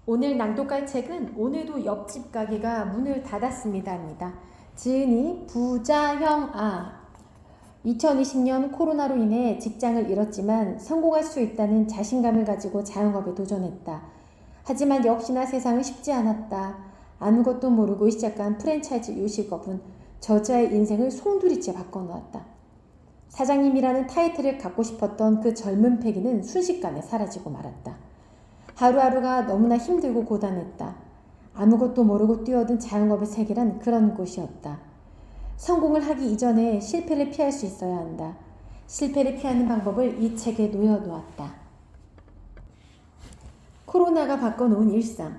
오늘 낭독할 책은 오늘도 옆집 가게가 문을 닫았습니다입니다. 지은이 부자형아. 2020년 코로나로 인해 직장을 잃었지만 성공할 수 있다는 자신감을 가지고 자영업에 도전했다. 하지만 역시나 세상은 쉽지 않았다. 아무것도 모르고 시작한 프랜차이즈 요식업은 저자의 인생을 송두리째 바꿔놓았다. 사장님이라는 타이틀을 갖고 싶었던 그 젊은 패기는 순식간에 사라지고 말았다. 하루하루가 너무나 힘들고 고단했다. 아무것도 모르고 뛰어든 자영업의 세계란 그런 곳이었다. 성공을 하기 이전에 실패를 피할 수 있어야 한다. 실패를 피하는 방법을 이 책에 놓여놓았다. 코로나가 바꿔놓은 일상.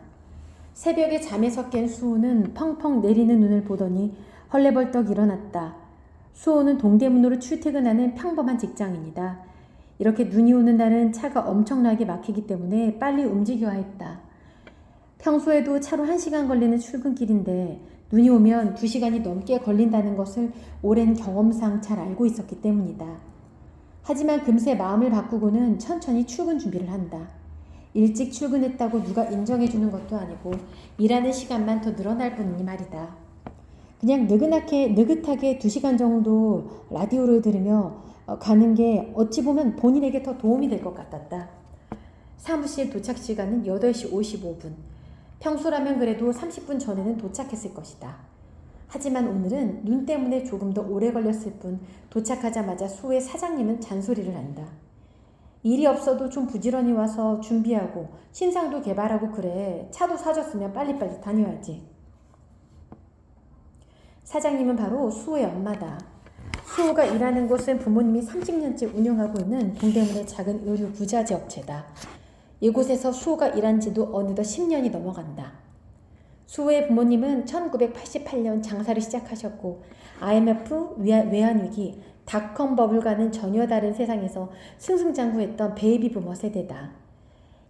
새벽에 잠에서 깬 수호는 펑펑 내리는 눈을 보더니 헐레벌떡 일어났다. 수호는 동대문으로 출퇴근하는 평범한 직장인이다. 이렇게 눈이 오는 날은 차가 엄청나게 막히기 때문에 빨리 움직여야 했다. 평소에도 차로 1시간 걸리는 출근길인데 눈이 오면 2시간이 넘게 걸린다는 것을 오랜 경험상 잘 알고 있었기 때문이다. 하지만 금세 마음을 바꾸고는 천천히 출근 준비를 한다. 일찍 출근했다고 누가 인정해주는 것도 아니고 일하는 시간만 더 늘어날 뿐이니 말이다. 그냥 느긋하게 2시간 정도 라디오를 들으며 가는 게 어찌 보면 본인에게 더 도움이 될 것 같았다. 사무실 도착 시간은 8시 55분. 평소라면 그래도 30분 전에는 도착했을 것이다. 하지만 오늘은 눈 때문에 조금 더 오래 걸렸을 뿐 도착하자마자 수호의 사장님은 잔소리를 한다. 일이 없어도 좀 부지런히 와서 준비하고 신상도 개발하고 그래. 차도 사줬으면 빨리빨리 다녀야지. 사장님은 바로 수호의 엄마다. 수호가 일하는 곳은 부모님이 30년째 운영하고 있는 동대문의 작은 의류 부자재 업체다. 이곳에서 수호가 일한 지도 어느덧 10년이 넘어간다. 수호의 부모님은 1988년 장사를 시작하셨고 IMF, 외환위기, 닷컴 버블과는 전혀 다른 세상에서 승승장구했던 베이비 부머 세대다.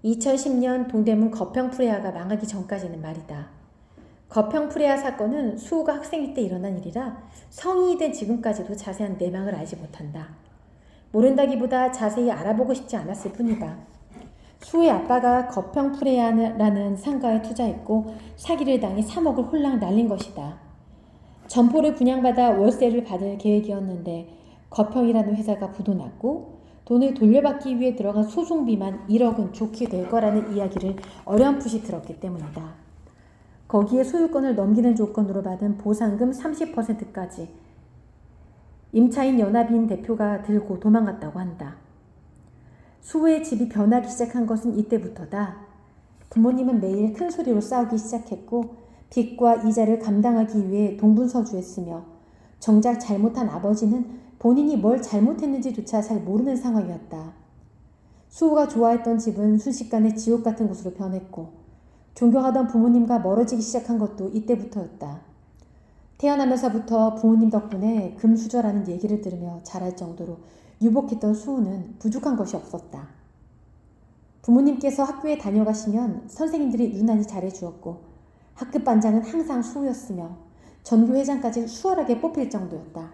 2010년 동대문 거평프레아가 망하기 전까지는 말이다. 거평프레아 사건은 수호가 학생일 때 일어난 일이라 성인이 된 지금까지도 자세한 내막을 알지 못한다. 모른다기보다 자세히 알아보고 싶지 않았을 뿐이다. 수호의 아빠가 거평프레아라는 상가에 투자했고 사기를 당해 3억을 홀랑 날린 것이다. 점포를 분양받아 월세를 받을 계획이었는데 거평이라는 회사가 부도났고 돈을 돌려받기 위해 들어간 소송비만 1억은 좋게 될 거라는 이야기를 어렴풋이 들었기 때문이다. 거기에 소유권을 넘기는 조건으로 받은 보상금 30%까지 임차인 연합인 대표가 들고 도망갔다고 한다. 수호의 집이 변하기 시작한 것은 이때부터다. 부모님은 매일 큰 소리로 싸우기 시작했고 빚과 이자를 감당하기 위해 동분서주했으며 정작 잘못한 아버지는 본인이 뭘 잘못했는지조차 잘 모르는 상황이었다. 수호가 좋아했던 집은 순식간에 지옥 같은 곳으로 변했고 존경하던 부모님과 멀어지기 시작한 것도 이때부터였다. 태어나면서부터 부모님 덕분에 금수저라는 얘기를 들으며 자랄 정도로 유복했던 수호는 부족한 것이 없었다. 부모님께서 학교에 다녀가시면 선생님들이 유난히 잘해주었고 학급 반장은 항상 수호였으며 전교회장까지 수월하게 뽑힐 정도였다.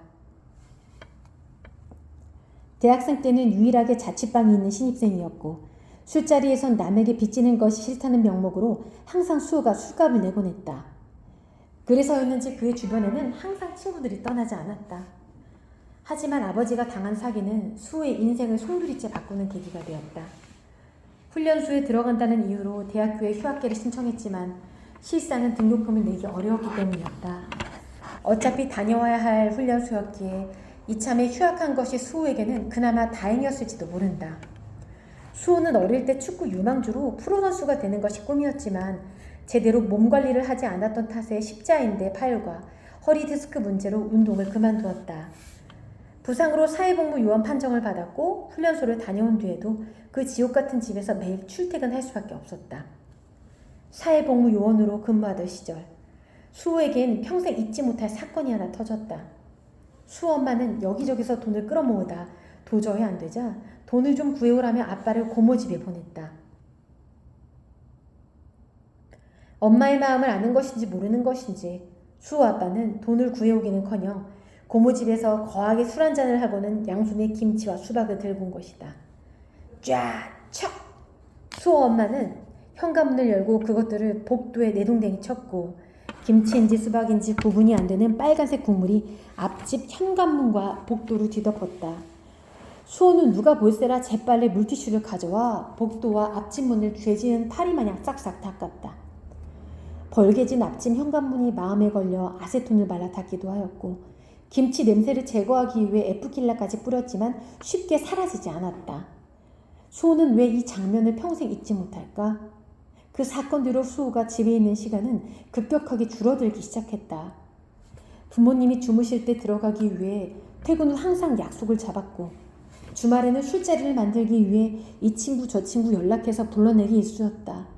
대학생 때는 유일하게 자취방이 있는 신입생이었고 술자리에선 남에게 빚지는 것이 싫다는 명목으로 항상 수호가 술값을 내곤 했다. 그래서였는지 그의 주변에는 항상 친구들이 떠나지 않았다. 하지만 아버지가 당한 사기는 수호의 인생을 송두리째 바꾸는 계기가 되었다. 훈련소에 들어간다는 이유로 대학교에 휴학계를 신청했지만 실상은 등록금을 내기 어려웠기 때문이었다. 어차피 다녀와야 할 훈련소였기에 이참에 휴학한 것이 수호에게는 그나마 다행이었을지도 모른다. 수호는 어릴 때 축구 유망주로 프로선수가 되는 것이 꿈이었지만 제대로 몸관리를 하지 않았던 탓에 십자인대 파열과 허리 디스크 문제로 운동을 그만두었다. 부상으로 사회복무 요원 판정을 받았고 훈련소를 다녀온 뒤에도 그 지옥같은 집에서 매일 출퇴근할 수밖에 없었다. 사회복무 요원으로 근무하던 시절 수호에겐 평생 잊지 못할 사건이 하나 터졌다. 수호 엄마는 여기저기서 돈을 끌어모으다 도저히 안 되자 돈을 좀 구해오라며 아빠를 고모집에 보냈다. 엄마의 마음을 아는 것인지 모르는 것인지 수호 아빠는 돈을 구해오기는커녕 고모집에서 거하게 술 한잔을 하고는 양손에 김치와 수박을 들고 온 것이다. 쫙! 척! 수호 엄마는 현관문을 열고 그것들을 복도에 내동댕이 쳤고 김치인지 수박인지 구분이 안 되는 빨간색 국물이 앞집 현관문과 복도를 뒤덮었다. 수호는 누가 볼세라 재빨리 물티슈를 가져와 복도와 앞집 문을 죄지은 파리마냥 싹싹 닦았다. 벌개진 앞집 현관문이 마음에 걸려 아세톤을 발라 닦기도 하였고 김치 냄새를 제거하기 위해 에프킬라까지 뿌렸지만 쉽게 사라지지 않았다. 수호는 왜 이 장면을 평생 잊지 못할까? 그 사건 뒤로 수호가 집에 있는 시간은 급격하게 줄어들기 시작했다. 부모님이 주무실 때 들어가기 위해 퇴근 후 항상 약속을 잡았고 주말에는 술자리를 만들기 위해 이 친구 저 친구 연락해서 불러내기 일쑤였다.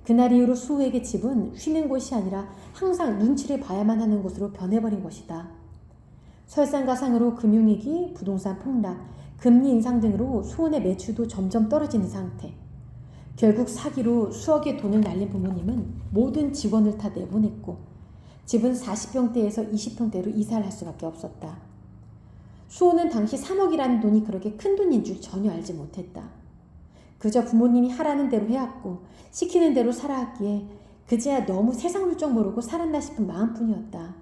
그날 이후로 수호에게 집은 쉬는 곳이 아니라 항상 눈치를 봐야만 하는 곳으로 변해버린 것이다. 설상가상으로 금융위기, 부동산 폭락, 금리 인상 등으로 수호의 매출도 점점 떨어지는 상태. 결국 사기로 수억의 돈을 날린 부모님은 모든 직원을 다 내보냈고 집은 40평대에서 20평대로 이사를 할 수밖에 없었다. 수호는 당시 3억이라는 돈이 그렇게 큰 돈인 줄 전혀 알지 못했다. 그저 부모님이 하라는 대로 해왔고 시키는 대로 살아왔기에 그제야 너무 세상 물정 모르고 살았나 싶은 마음뿐이었다.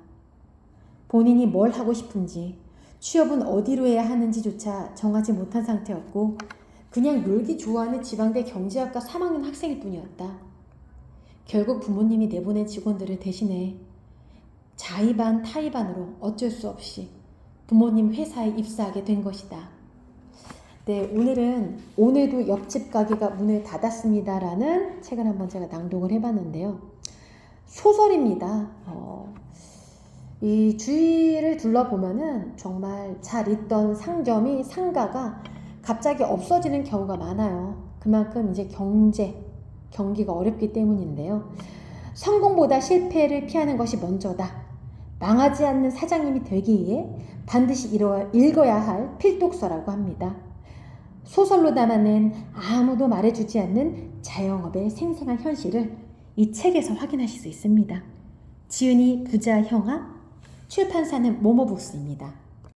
본인이 뭘 하고 싶은지 취업은 어디로 해야 하는지조차 정하지 못한 상태였고 그냥 놀기 좋아하는 지방대 경제학과 3학년 학생일 뿐이었다. 결국 부모님이 내보낸 직원들을 대신해 자의반 타의반으로 어쩔 수 없이 부모님 회사에 입사하게 된 것이다. 네, 오늘도 옆집 가게가 문을 닫았습니다라는 책을 한번 제가 낭독을 해봤는데요. 소설입니다. 이 주위를 둘러보면은 정말 잘 있던 상점이 상가가 갑자기 없어지는 경우가 많아요. 그만큼 이제 경기가 어렵기 때문인데요. 성공보다 실패를 피하는 것이 먼저다. 망하지 않는 사장님이 되기 위해 반드시 읽어야 할 필독서라고 합니다. 소설로 담아낸 아무도 말해주지 않는 자영업의 생생한 현실을 이 책에서 확인하실 수 있습니다. 지은이 부자 형아, 출판사는 모모북스입니다.